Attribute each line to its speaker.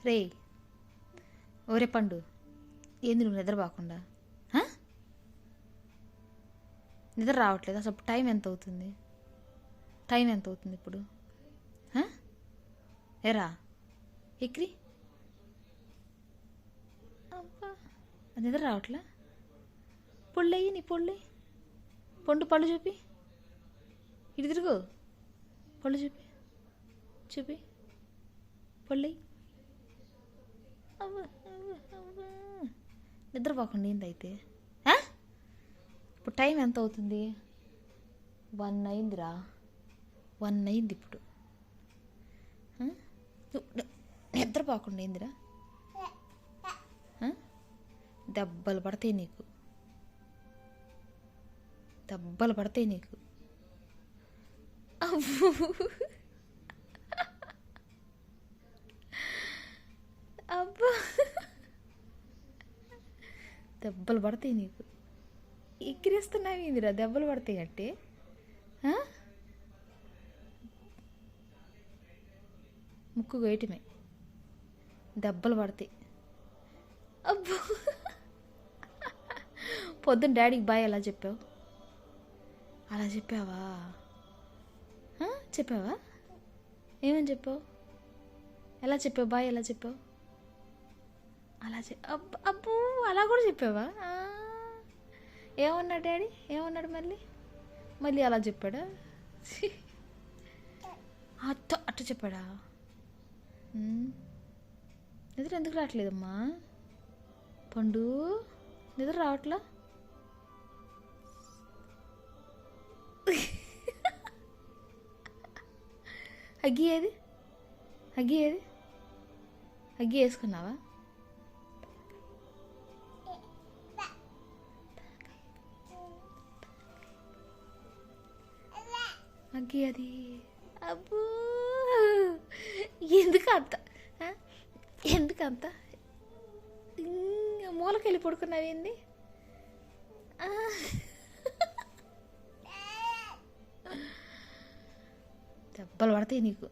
Speaker 1: రే ఓరే పండు, ఏంది నువ్వు నిద్రపోకుండా? నిద్ర రావట్లేదు అసలు. టైం ఎంత అవుతుంది? ఇప్పుడు? ఎరా ఎక్రి. అబ్బా నిద్ర రావట్లే. పొళ్ళయ్యి నీ పొళ్ళయ్యి. పండు పళ్ళు చూపి. ఇటు తిరుగు. పళ్ళు చూపి పొళ్ళయ్యి. నిద్రపోకుండా ఏందైతే? ఇప్పుడు టైం ఎంత అవుతుంది? 1 అయిందిరా. 1 అయింది ఇప్పుడు. నిద్రపోకుండా ఏందిరా? దెబ్బలు పడతాయి నీకు. అబ్బా దెబ్బలు పడతాయి నీకు. ఎక్కిరేస్తున్నావు ఏందిరా? దెబ్బలు పడతాయి అంటే ముక్కు వేయటమే. దెబ్బలు పడతాయి. అబ్బో పొద్దున్న డాడీకి బాయ్ ఎలా చెప్పావు? అలా చెప్పావా? ఏమని చెప్పావు? ఎలా చెప్పావు? బాయ్ ఎలా చెప్పావు? అబ్బో అలా కూడా చెప్పావా? ఏమన్నాడు డాడీ? ఏమన్నాడు మళ్ళీ అలా చెప్పాడా? అట్ట చెప్పాడా? నిద్ర ఎందుకు రావట్లేదమ్మా పండు? నిద్ర రావట్లా? అగ్గి ఏది? అగ్గి వేసుకున్నావా? అగ్గి అది. అబ్బో ఎందుకంత మూలకెళ్ళి పడుకున్నావేంది? దెబ్బలు పడతాయి నీకు.